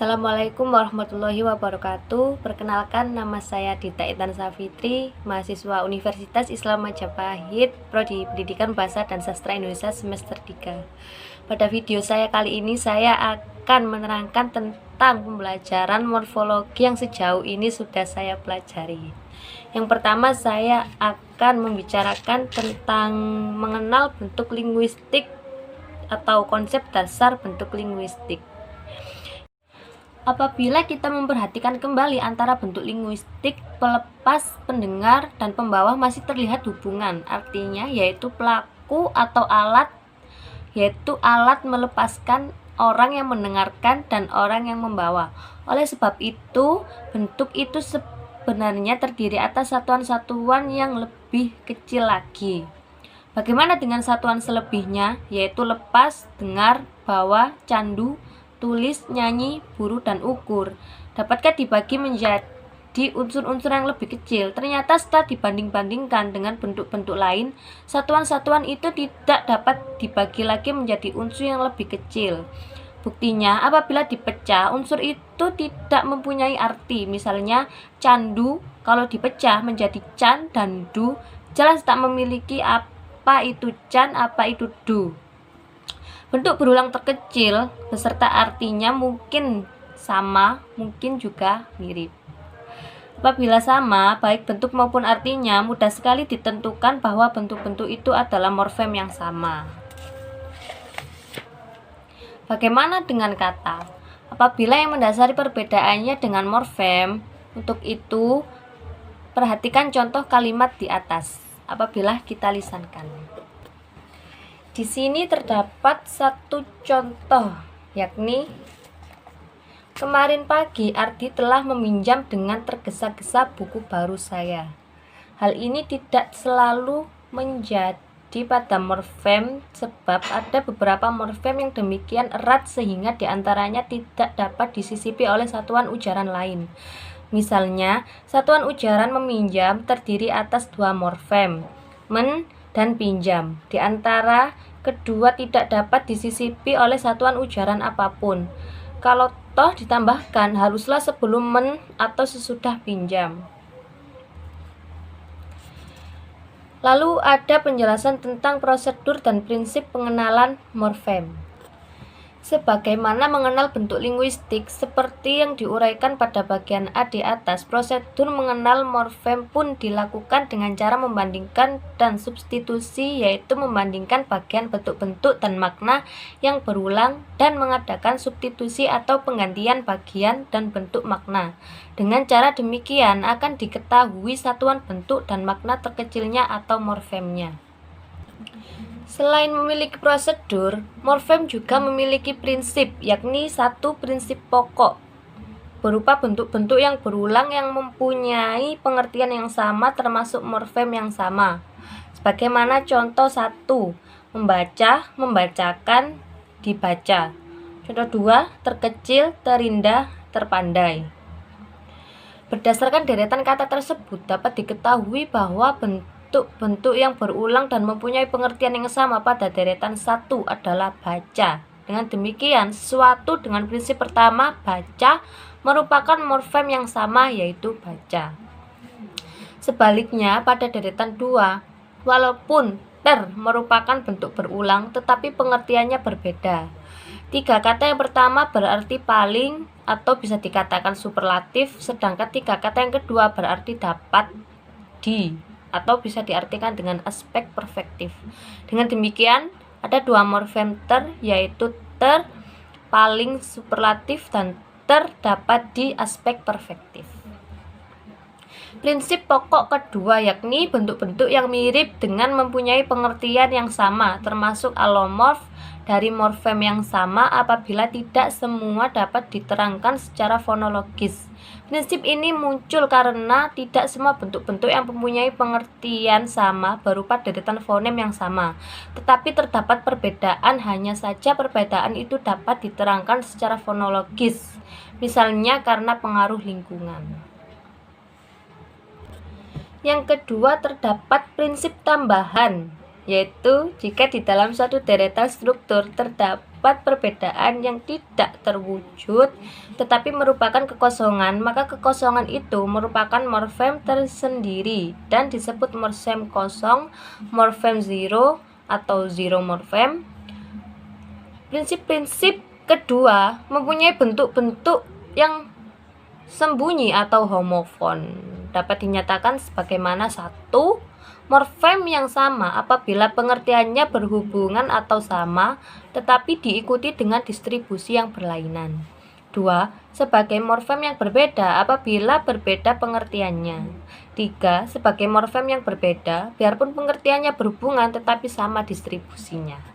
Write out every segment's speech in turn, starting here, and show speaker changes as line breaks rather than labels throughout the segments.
Assalamualaikum warahmatullahi wabarakatuh. Perkenalkan, nama saya Dita Intan Safitri, mahasiswa Universitas Islam Majapahit, Prodi Pendidikan Bahasa dan Sastra Indonesia semester 3. Pada video saya kali ini saya akan menerangkan tentang pembelajaran morfologi yang sejauh ini sudah saya pelajari. Yang pertama, saya akan membicarakan tentang mengenal bentuk linguistik atau konsep dasar bentuk linguistik. Apabila kita memperhatikan kembali antara bentuk linguistik, pelepas, pendengar, dan pembawa masih terlihat hubungan, artinya yaitu pelaku atau alat, yaitu alat melepaskan orang yang mendengarkan dan orang yang membawa. Oleh sebab itu, bentuk itu sebenarnya terdiri atas satuan-satuan yang lebih kecil lagi. Bagaimana dengan satuan selebihnya, yaitu lepas, dengar, bawa, candu, tulis, nyanyi, buru, dan ukur? Dapatkah dibagi menjadi unsur-unsur yang lebih kecil? Ternyata setelah dibanding-bandingkan dengan bentuk-bentuk lain, satuan-satuan itu tidak dapat dibagi lagi menjadi unsur yang lebih kecil. Buktinya, apabila dipecah, unsur itu tidak mempunyai arti. Misalnya, candu kalau dipecah menjadi can dan du, jelas tak memiliki apa itu can, apa itu du. Bentuk berulang terkecil beserta artinya mungkin sama, mungkin juga mirip. Apabila sama, baik bentuk maupun artinya, mudah sekali ditentukan bahwa bentuk-bentuk itu adalah morfem yang sama. Bagaimana dengan kata? Apabila yang mendasari perbedaannya dengan morfem, untuk itu perhatikan contoh kalimat di atas apabila kita lisankan. Di sini terdapat satu contoh, yakni kemarin pagi Ardi telah meminjam dengan tergesa-gesa buku baru saya. Hal ini tidak selalu menjadi pada morfem sebab ada beberapa morfem yang demikian erat sehingga diantaranya tidak dapat disisipi oleh satuan ujaran lain. Misalnya, satuan ujaran meminjam terdiri atas dua morfem, men dan pinjam. Di antara kedua tidak dapat disisipi oleh satuan ujaran apapun. Kalau toh ditambahkan, haruslah sebelum men atau sesudah pinjam. Lalu ada penjelasan tentang prosedur dan prinsip pengenalan morfem. Sebagaimana mengenal bentuk linguistik seperti yang diuraikan pada bagian A di atas, prosedur mengenal morfem pun dilakukan dengan cara membandingkan dan substitusi, yaitu membandingkan bagian bentuk-bentuk dan makna yang berulang dan mengadakan substitusi atau penggantian bagian dan bentuk makna. Dengan cara demikian akan diketahui satuan bentuk dan makna terkecilnya atau morfemnya. Selain memiliki prosedur, morfem juga memiliki prinsip, yakni satu prinsip pokok berupa bentuk-bentuk yang berulang yang mempunyai pengertian yang sama termasuk morfem yang sama. Sebagaimana contoh 1, membaca, membacakan, dibaca. Contoh 2, terkecil, terindah, terpandai. Berdasarkan deretan kata tersebut dapat diketahui bahwa bentuk-bentuk yang berulang dan mempunyai pengertian yang sama pada deretan 1 adalah baca. Dengan demikian, sesuatu dengan prinsip pertama, baca, merupakan morfem yang sama, yaitu baca. Sebaliknya, pada deretan 2, walaupun ter merupakan bentuk berulang, tetapi pengertiannya berbeda. 3 kata yang pertama berarti paling atau bisa dikatakan superlatif, sedangkan 3 kata yang kedua berarti dapat di atau bisa diartikan dengan aspek perfektif. Dengan demikian, ada dua morfem ter, yaitu ter paling superlatif dan ter dapat di aspek perfektif. Prinsip pokok kedua yakni bentuk-bentuk yang mirip dengan mempunyai pengertian yang sama, termasuk alomorf dari morfem yang sama apabila tidak semua dapat diterangkan secara fonologis. Prinsip ini muncul karena tidak semua bentuk-bentuk yang mempunyai pengertian sama berupa deretan fonem yang sama, tetapi terdapat perbedaan, hanya saja perbedaan itu dapat diterangkan secara fonologis, misalnya karena pengaruh lingkungan. Yang kedua, terdapat prinsip tambahan, yaitu jika di dalam suatu deretan struktur terdapat terdapat perbedaan yang tidak terwujud tetapi merupakan kekosongan, maka kekosongan itu merupakan morfem tersendiri dan disebut morfem kosong, morfem zero atau zero morfem. Prinsip-prinsip kedua mempunyai bentuk-bentuk yang sembunyi atau homofon. Dapat dinyatakan sebagaimana satu, morfem yang sama apabila pengertiannya berhubungan atau sama tetapi diikuti dengan distribusi yang berlainan. 2. Sebagai morfem yang berbeda apabila berbeda pengertiannya. 3. Sebagai morfem yang berbeda biarpun pengertiannya berhubungan tetapi sama distribusinya.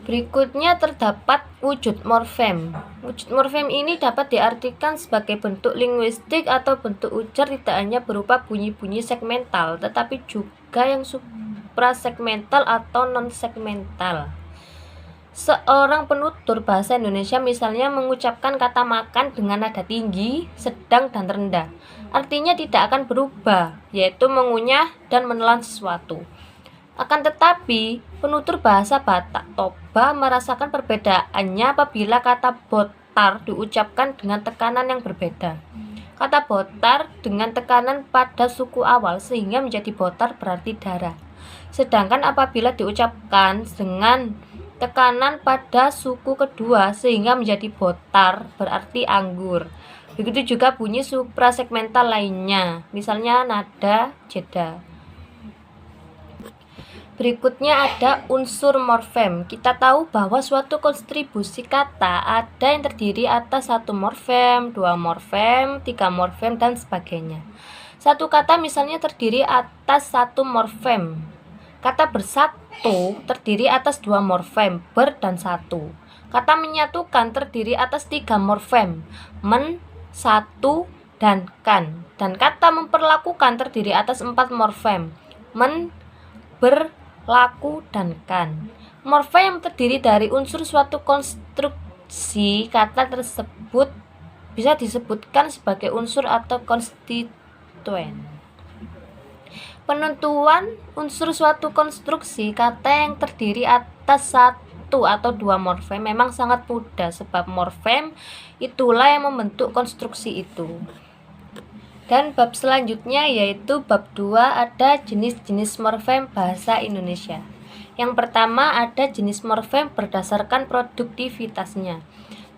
Berikutnya terdapat wujud morfem. Wujud morfem ini dapat diartikan sebagai bentuk linguistik atau bentuk ujar tidak hanya berupa bunyi-bunyi segmental, tetapi juga yang suprasegmental atau non-segmental. Seorang penutur bahasa Indonesia misalnya mengucapkan kata makan dengan nada tinggi, sedang, dan rendah. Artinya tidak akan berubah, yaitu mengunyah dan menelan sesuatu. Akan tetapi, penutur bahasa Batak Toba merasakan perbedaannya apabila kata botar diucapkan dengan tekanan yang berbeda. Kata botar dengan tekanan pada suku awal sehingga menjadi botar berarti darah. Sedangkan apabila diucapkan dengan tekanan pada suku kedua sehingga menjadi botar berarti anggur. Begitu juga bunyi suprasegmental lainnya, misalnya nada jeda. Berikutnya ada unsur morfem. Kita tahu bahwa suatu konstribusi kata ada yang terdiri atas satu morfem, dua morfem, tiga morfem, dan sebagainya. Satu kata misalnya terdiri atas satu morfem. Kata bersatu terdiri atas dua morfem, ber dan satu. Kata menyatukan terdiri atas tiga morfem, men, satu, dan kan. Dan kata memperlakukan terdiri atas empat morfem, men, ber, laku, dan kan. Morfem yang terdiri dari unsur suatu konstruksi kata tersebut bisa disebutkan sebagai unsur atau konstituen. Penentuan unsur suatu konstruksi kata yang terdiri atas satu atau dua morfem memang sangat mudah sebab morfem itulah yang membentuk konstruksi itu. Dan bab selanjutnya yaitu bab 2 ada jenis-jenis morfem bahasa Indonesia. Yang pertama ada jenis morfem berdasarkan produktivitasnya.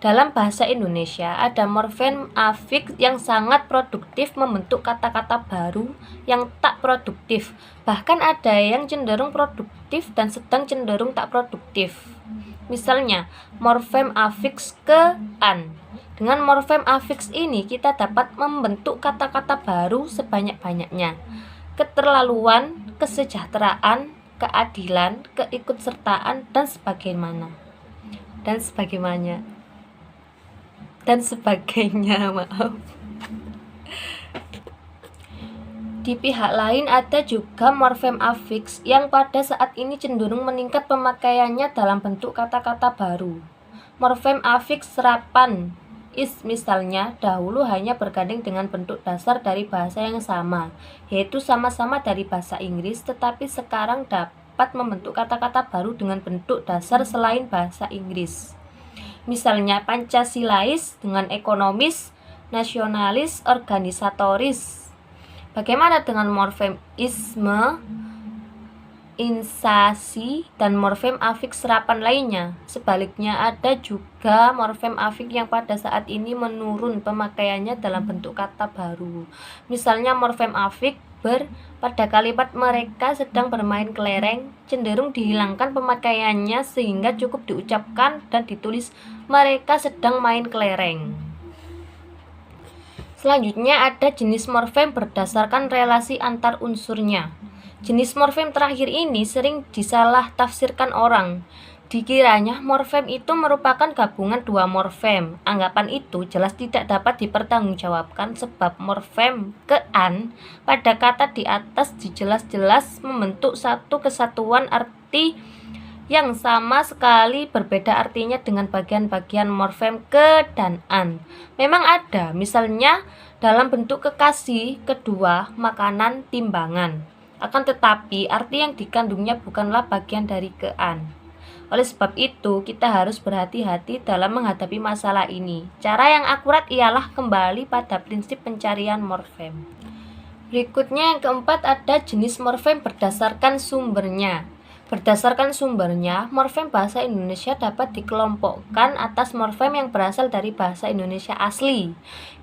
Dalam bahasa Indonesia ada morfem afiks yang sangat produktif membentuk kata-kata baru yang tak produktif. Bahkan ada yang cenderung produktif dan sedang cenderung tak produktif. Misalnya morfem afiks ke an. Dengan morfem afiks ini kita dapat membentuk kata-kata baru sebanyak-banyaknya. Keterlaluan, kesejahteraan, keadilan, keikutsertaan, dan sebagainya. Maaf. Di pihak lain ada juga morfem afiks yang pada saat ini cenderung meningkat pemakaiannya dalam bentuk kata-kata baru. Morfem afiks serapan misalnya dahulu hanya bergandeng dengan bentuk dasar dari bahasa yang sama, yaitu sama-sama dari bahasa Inggris, tetapi sekarang dapat membentuk kata-kata baru dengan bentuk dasar selain bahasa Inggris. Misalnya Pancasilais dengan ekonomis, nasionalis, organisatoris. Bagaimana dengan morfem isme, insasi, dan morfem afiks serapan lainnya? Sebaliknya ada juga morfem afiks yang pada saat ini menurun pemakaiannya dalam bentuk kata baru. Misalnya morfem afiks ber pada kalimat mereka sedang bermain kelereng cenderung dihilangkan pemakaiannya sehingga cukup diucapkan dan ditulis mereka sedang main kelereng. Selanjutnya ada jenis morfem berdasarkan relasi antar unsurnya. Jenis morfem terakhir ini sering disalah tafsirkan orang. Dikiranya morfem itu merupakan gabungan dua morfem. Anggapan itu jelas tidak dapat dipertanggungjawabkan sebab morfem ke-an pada kata di atas jelas-jelas membentuk satu kesatuan arti yang sama sekali berbeda artinya dengan bagian-bagian morfem ke dan an. Memang ada, misalnya dalam bentuk kekasih, kedua, makanan, timbangan. Akan tetapi arti yang dikandungnya bukanlah bagian dari ke-an. Oleh sebab itu, kita harus berhati-hati dalam menghadapi masalah ini. Cara yang akurat ialah kembali pada prinsip pencarian morfem. Berikutnya yang keempat ada jenis morfem berdasarkan sumbernya. Berdasarkan sumbernya, morfem bahasa Indonesia dapat dikelompokkan atas morfem yang berasal dari bahasa Indonesia asli,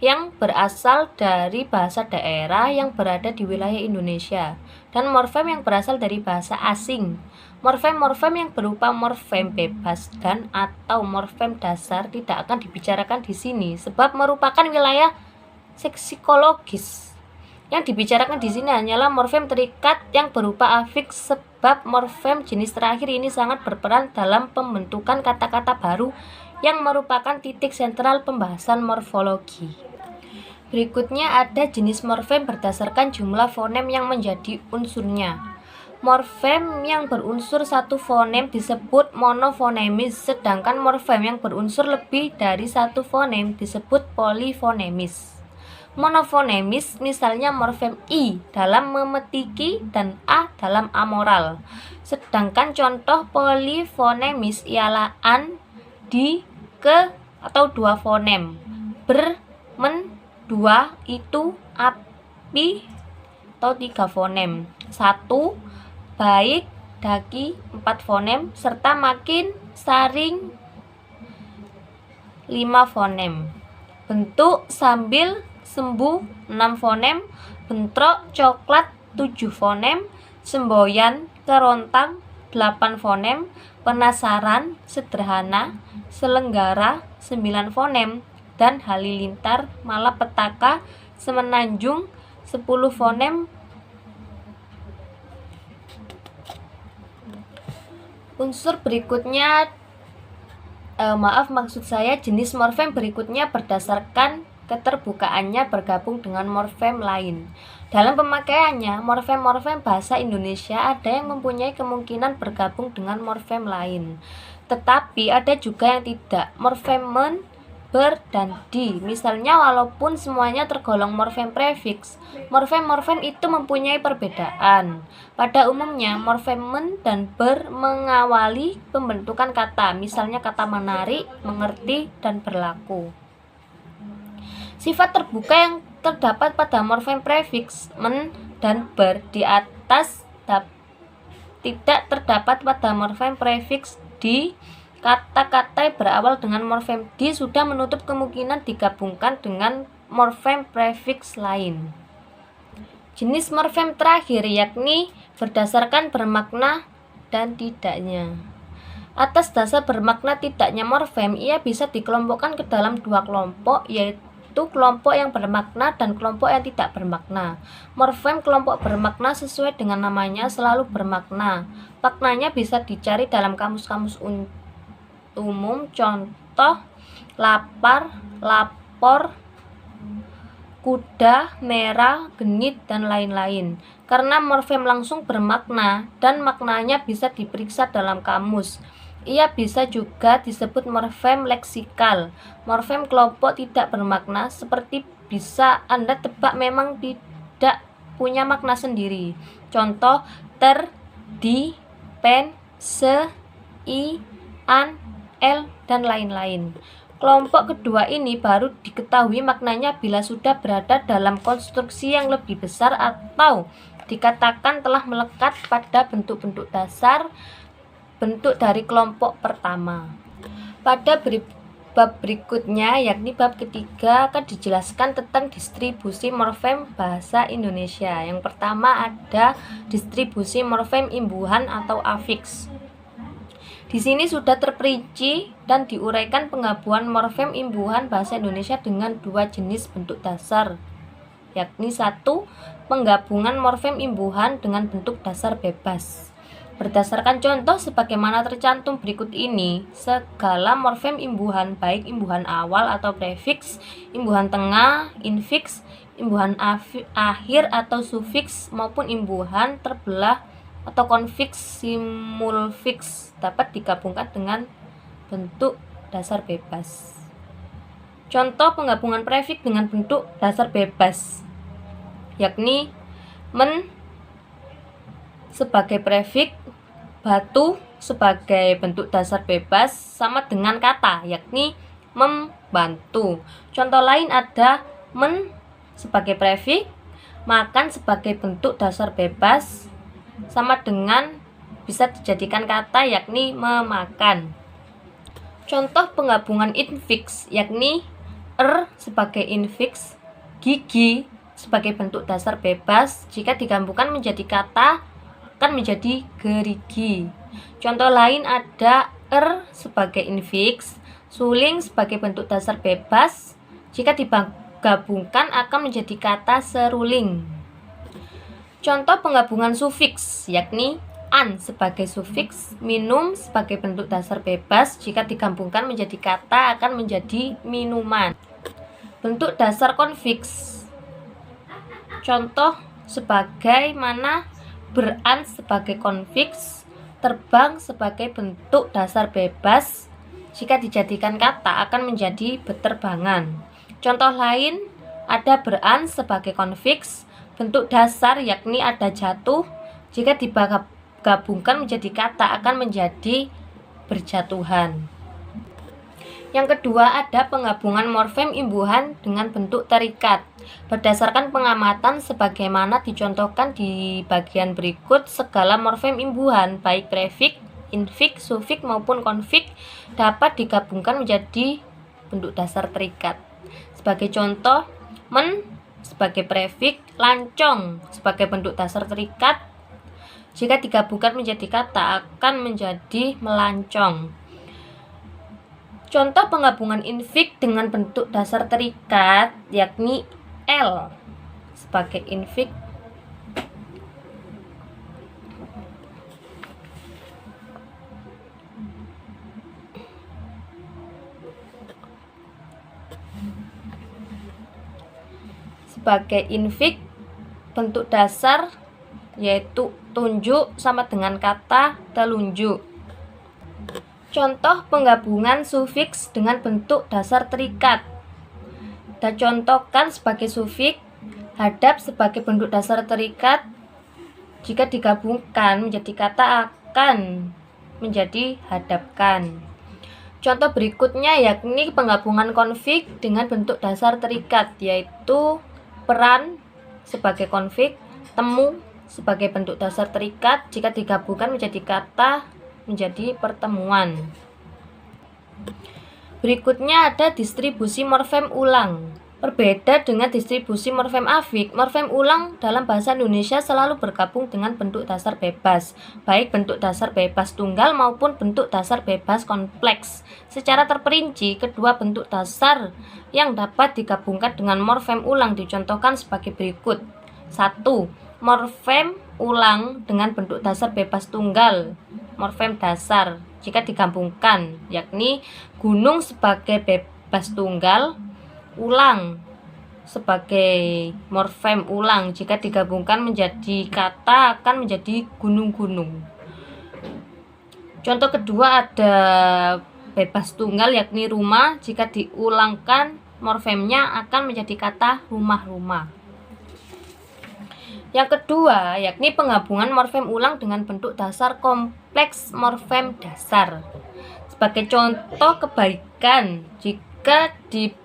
yang berasal dari bahasa daerah yang berada di wilayah Indonesia, dan morfem yang berasal dari bahasa asing. Morfem-morfem yang berupa morfem bebas dan atau morfem dasar tidak akan dibicarakan di sini sebab merupakan wilayah seksologis. Yang dibicarakan di sini hanyalah morfem terikat yang berupa afiks sebab morfem jenis terakhir ini sangat berperan dalam pembentukan kata-kata baru yang merupakan titik sentral pembahasan morfologi. Berikutnya ada jenis morfem berdasarkan jumlah fonem yang menjadi unsurnya. Morfem yang berunsur satu fonem disebut monofonemis, sedangkan morfem yang berunsur lebih dari satu fonem disebut polifonemis. Monofonemis misalnya morfem I dalam memetiki dan A dalam amoral. Sedangkan contoh polifonemis ialah an, di, ke atau dua fonem, ber, men, dua, itu, api atau tiga fonem, satu, baik, daki, empat fonem, serta makin, saring, lima fonem. Bentuk sambil, sembuh 6 fonem, bentrok coklat 7 fonem, semboyan kerontang 8 fonem, penasaran sederhana selenggara 9 fonem, dan halilintar malapetaka semenanjung 10 fonem. Unsur berikutnya maksud saya jenis morfem berikutnya berdasarkan keterbukaannya bergabung dengan morfem lain. Dalam pemakaiannya, morfem-morfem bahasa Indonesia ada yang mempunyai kemungkinan bergabung dengan morfem lain. Tetapi ada juga yang tidak. Morfem men, ber, dan di. Misalnya walaupun semuanya tergolong morfem prefiks, morfem-morfem itu mempunyai perbedaan. Pada umumnya, morfem men dan ber mengawali pembentukan kata, misalnya kata menarik, mengerti, dan berlaku. Sifat terbuka yang terdapat pada morfem prefiks men dan ber di atas tidak terdapat pada morfem prefiks di. Kata-kata berawal dengan morfem di sudah menutup kemungkinan digabungkan dengan morfem prefiks lain. Jenis morfem terakhir yakni berdasarkan bermakna dan tidaknya. Atas dasar bermakna tidaknya morfem, ia bisa dikelompokkan ke dalam dua kelompok, yaitu kelompok yang bermakna dan kelompok yang tidak bermakna. Morfem kelompok bermakna sesuai dengan namanya selalu bermakna. Maknanya bisa dicari dalam kamus-kamus umum, contoh lapar, lapor, kuda, merah, genit, dan lain-lain. Karena morfem langsung bermakna dan maknanya bisa diperiksa dalam kamus, ia bisa juga disebut morfem leksikal. Morfem kelompok tidak bermakna seperti bisa Anda tebak memang tidak punya makna sendiri. Contoh ter, di, pen, se, i, an, el, dan lain-lain. Kelompok kedua ini baru diketahui maknanya bila sudah berada dalam konstruksi yang lebih besar atau dikatakan telah melekat pada bentuk-bentuk dasar bentuk dari kelompok pertama. Pada bab berikutnya, yakni bab ketiga, akan dijelaskan tentang distribusi morfem bahasa Indonesia. Yang pertama ada distribusi morfem imbuhan atau afiks. Di sini sudah terperinci dan diuraikan penggabungan morfem imbuhan bahasa Indonesia dengan dua jenis bentuk dasar, yakni satu, penggabungan morfem imbuhan dengan bentuk dasar bebas. Berdasarkan contoh sebagaimana tercantum berikut ini, segala morfem imbuhan baik imbuhan awal atau prefiks, imbuhan tengah, infiks, imbuhan akhir atau sufiks maupun imbuhan terbelah atau konfiks, simulfiks dapat digabungkan dengan bentuk dasar bebas. Contoh penggabungan prefiks dengan bentuk dasar bebas yakni men sebagai prefiks batu sebagai bentuk dasar bebas sama dengan kata, yakni membantu. Contoh lain ada men sebagai prefix, makan sebagai bentuk dasar bebas sama dengan bisa dijadikan kata, yakni memakan. Contoh penggabungan infix, yakni sebagai infix, gigi sebagai bentuk dasar bebas, jika digabungkan menjadi kata akan menjadi gerigi. Contoh lain ada sebagai infix, suling sebagai bentuk dasar bebas, jika digabungkan akan menjadi kata seruling. Contoh penggabungan sufiks, yakni an sebagai sufiks, minum sebagai bentuk dasar bebas, jika digabungkan menjadi kata akan menjadi minuman. Bentuk dasar konfiks, contoh sebagaimana beran sebagai konfiks, terbang sebagai bentuk dasar bebas, jika dijadikan kata akan menjadi beterbangan. Contoh lain ada beran sebagai konfiks, bentuk dasar yakni ada jatuh, jika digabungkan menjadi kata akan menjadi berjatuhan. Yang kedua ada penggabungan morfem imbuhan dengan bentuk terikat. Berdasarkan pengamatan sebagaimana dicontohkan di bagian berikut, segala morfem imbuhan baik prefix, infix, sufiks maupun konfiks dapat digabungkan menjadi bentuk dasar terikat. Sebagai contoh, men sebagai prefix, lancong sebagai bentuk dasar terikat, jika digabungkan menjadi kata akan menjadi melancong. Contoh penggabungan infix dengan bentuk dasar terikat yakni L sebagai infix, bentuk dasar yaitu tunjuk sama dengan kata telunjuk. Contoh penggabungan sufiks dengan bentuk dasar terikat. Kita contohkan sebagai sufiks, hadap sebagai bentuk dasar terikat, jika digabungkan menjadi kata akan menjadi hadapkan. Contoh berikutnya yakni penggabungan konfiks dengan bentuk dasar terikat, yaitu peran sebagai konfiks, temu sebagai bentuk dasar terikat, jika digabungkan menjadi kata menjadi pertemuan. Berikutnya ada distribusi morfem ulang. Berbeda dengan distribusi morfem afik, morfem ulang dalam bahasa Indonesia selalu bergabung dengan bentuk dasar bebas, baik bentuk dasar bebas tunggal maupun bentuk dasar bebas kompleks. Secara terperinci, kedua bentuk dasar yang dapat digabungkan dengan morfem ulang dicontohkan sebagai berikut. 1. Morfem ulang dengan bentuk dasar bebas tunggal, morfem dasar jika digabungkan, yakni gunung sebagai bebas tunggal, ulang sebagai morfem ulang, jika digabungkan menjadi kata akan menjadi gunung-gunung. Contoh kedua ada bebas tunggal yakni rumah, jika diulangkan morfemnya akan menjadi kata rumah-rumah. Yang kedua yakni penggabungan morfem ulang dengan bentuk dasar kompleks morfem dasar. Sebagai contoh kebaikan, jika di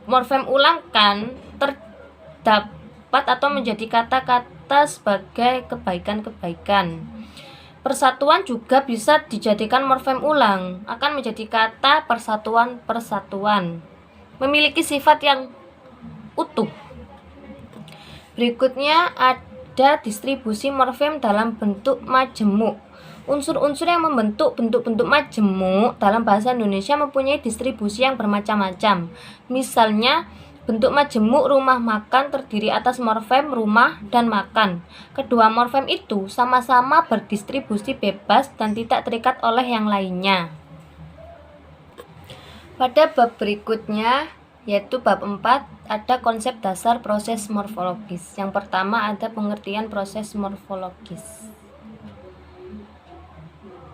morfem ulangkan terdapat atau menjadi kata-kata sebagai kebaikan-kebaikan. Persatuan juga bisa dijadikan morfem ulang, akan menjadi kata persatuan-persatuan, memiliki sifat yang utuh. Berikutnya ada distribusi morfem dalam bentuk majemuk. Unsur-unsur yang membentuk bentuk-bentuk majemuk dalam bahasa Indonesia mempunyai distribusi yang bermacam-macam. Misalnya, bentuk majemuk rumah makan terdiri atas morfem rumah dan makan. Kedua morfem itu sama-sama berdistribusi bebas dan tidak terikat oleh yang lainnya. Pada bab berikutnya, yaitu bab 4, ada konsep dasar proses morfologis. Yang pertama ada pengertian proses morfologis.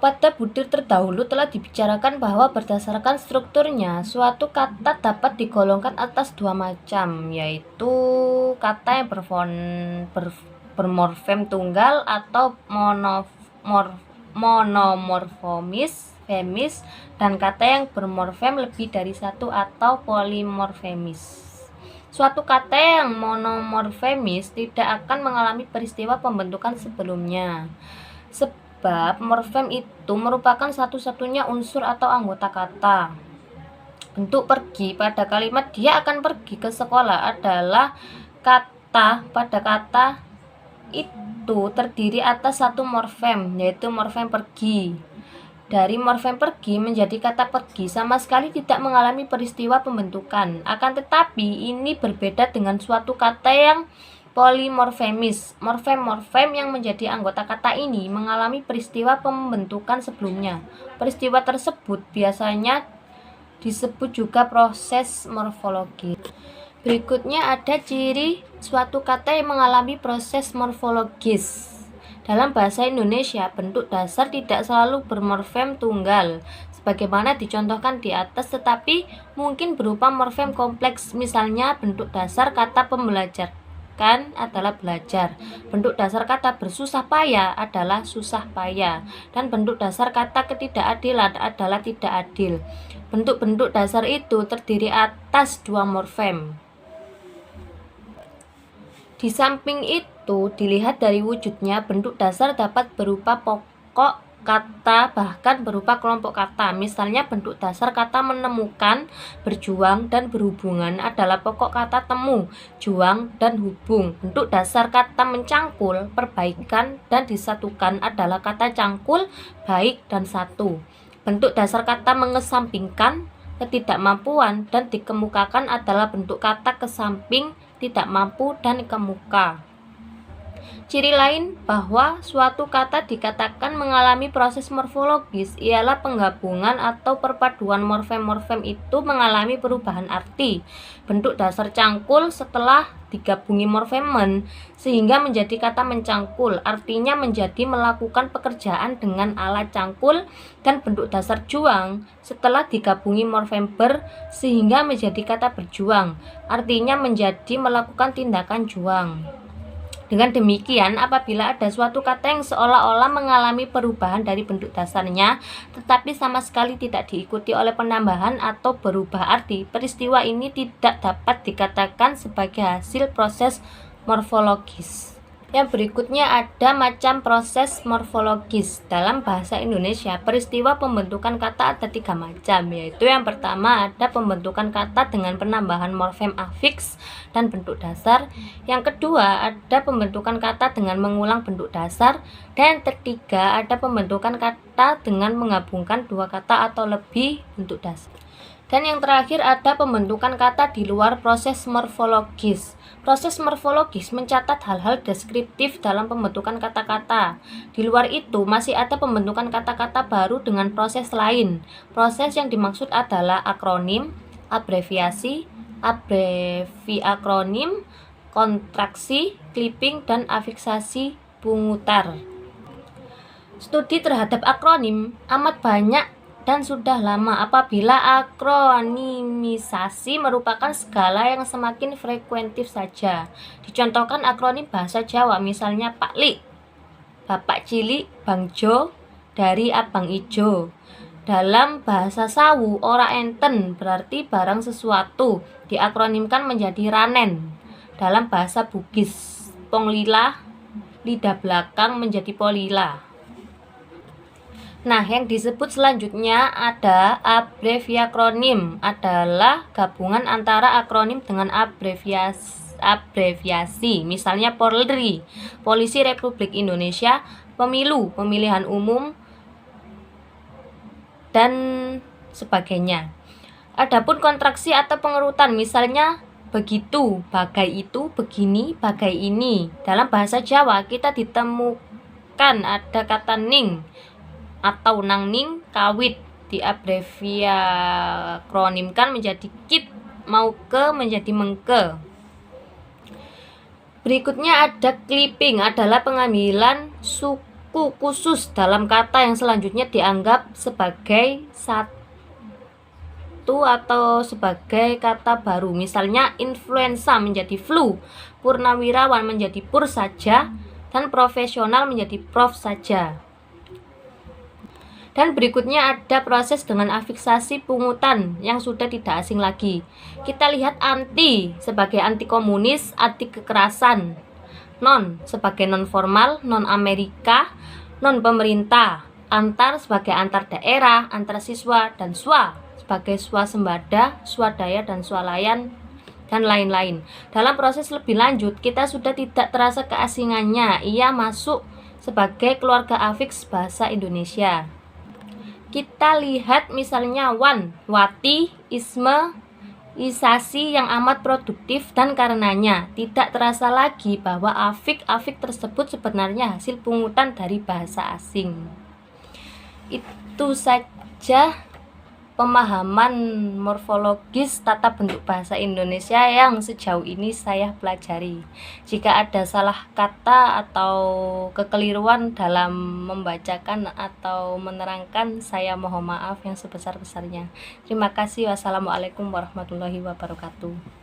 Pada butir terdahulu telah dibicarakan bahwa berdasarkan strukturnya, suatu kata dapat digolongkan atas dua macam, yaitu kata yang bermorfem tunggal atau monomorfemis, dan kata yang bermorfem lebih dari satu atau polimorfemis. Suatu kata yang monomorfemis tidak akan mengalami peristiwa pembentukan sebelumnya, sebab morfem itu merupakan satu-satunya unsur atau anggota kata. Bentuk pergi pada kalimat "dia akan pergi ke sekolah" adalah kata pada kata itu terdiri atas satu morfem, yaitu morfem pergi. Dari morfem pergi menjadi kata pergi sama sekali tidak mengalami peristiwa pembentukan. Akan tetapi ini berbeda dengan suatu kata yang polimorfemis. Morfem-morfem yang menjadi anggota kata ini mengalami peristiwa pembentukan sebelumnya. Peristiwa tersebut biasanya disebut juga proses morfologis. Berikutnya ada ciri suatu kata yang mengalami proses morfologis. Dalam bahasa Indonesia, bentuk dasar tidak selalu bermorfem tunggal, sebagaimana dicontohkan di atas, tetapi mungkin berupa morfem kompleks. Misalnya, bentuk dasar kata pembelajarkan adalah belajar, bentuk dasar kata bersusah payah adalah susah payah, dan bentuk dasar kata ketidakadilan adalah tidak adil. Bentuk-bentuk dasar itu terdiri atas dua morfem. Di samping itu, dilihat dari wujudnya, bentuk dasar dapat berupa pokok kata, bahkan berupa kelompok kata. Misalnya, bentuk dasar kata menemukan, berjuang, dan berhubungan adalah pokok kata temu, juang, dan hubung. Bentuk dasar kata mencangkul, perbaikan, dan disatukan adalah kata cangkul, baik, dan satu. Bentuk dasar kata mengesampingkan, ketidakmampuan, dan dikemukakan adalah bentuk kata kesamping, tidak mampu, dan kemuka. Ciri lain bahwa suatu kata dikatakan mengalami proses morfologis ialah penggabungan atau perpaduan morfem-morfem itu mengalami perubahan arti. Bentuk dasar cangkul setelah digabungi morfemen sehingga menjadi kata mencangkul, artinya menjadi melakukan pekerjaan dengan alat cangkul, dan bentuk dasar juang setelah digabungi morfem ber sehingga menjadi kata berjuang, artinya menjadi melakukan tindakan juang. Dengan demikian, apabila ada suatu kata yang seolah-olah mengalami perubahan dari bentuk dasarnya, tetapi sama sekali tidak diikuti oleh penambahan atau berubah arti, peristiwa ini tidak dapat dikatakan sebagai hasil proses morfologis. Yang berikutnya ada macam proses morfologis. Dalam bahasa Indonesia, peristiwa pembentukan kata ada 3 macam, yaitu yang pertama ada pembentukan kata dengan penambahan morfem afiks dan bentuk dasar. Yang kedua ada pembentukan kata dengan mengulang bentuk dasar. Dan yang ketiga ada pembentukan kata dengan menggabungkan dua kata atau lebih bentuk dasar. Dan yang terakhir ada pembentukan kata di luar proses morfologis. Proses morfologis mencatat hal-hal deskriptif dalam pembentukan kata-kata. Di luar itu masih ada pembentukan kata-kata baru dengan proses lain. Proses yang dimaksud adalah akronim, abreviasi, akronim, kontraksi, clipping, dan afiksasi pungutar. Studi terhadap akronim amat banyak dan sudah lama. Apabila akronimisasi merupakan skala yang semakin frekuentif saja. Dicontohkan akronim bahasa Jawa, misalnya Pak Li, Bapak Cilik, Bang Jo, dari Abang Ijo. Dalam bahasa Sawu, ora enten berarti barang sesuatu, diakronimkan menjadi ranen. Dalam bahasa Bugis, Ponglila, lidah belakang menjadi polila. Nah, yang disebut selanjutnya ada abreviakronim, adalah gabungan antara akronim dengan abreviasi. Misalnya Polri, Polisi Republik Indonesia, Pemilu, Pemilihan Umum, dan sebagainya. Adapun kontraksi atau pengerutan, misalnya begitu, bagai itu, begini, bagai ini. Dalam bahasa Jawa kita ditemukan ada kata ning atau nangning, kawit, diabreviakronimkan menjadi kit, mau ke menjadi mengke. Berikutnya ada clipping, adalah pengambilan suku khusus dalam kata yang selanjutnya dianggap sebagai satu atau sebagai kata baru. Misalnya influenza menjadi flu, purnawirawan menjadi pur saja, dan profesional menjadi prof saja. Dan berikutnya ada proses dengan afiksasi pungutan yang sudah tidak asing lagi. Kita lihat anti sebagai anti komunis, anti kekerasan. Non sebagai non formal, non Amerika, non pemerintah. Antar sebagai antar daerah, antar siswa, dan swa sebagai swasembada, swadaya, dan swalayan, dan lain-lain. Dalam proses lebih lanjut, kita sudah tidak terasa keasingannya. Ia masuk sebagai keluarga afiks bahasa Indonesia. Kita lihat misalnya wan, wati, isme, isasi yang amat produktif, dan karenanya tidak terasa lagi bahwa afik-afik tersebut sebenarnya hasil pungutan dari bahasa asing. Itu saja pemahaman morfologis tata bentuk bahasa Indonesia yang sejauh ini saya pelajari. Jika ada salah kata atau kekeliruan dalam membacakan atau menerangkan, saya mohon maaf yang sebesar-besarnya. Terima kasih. Wassalamualaikum warahmatullahi wabarakatuh.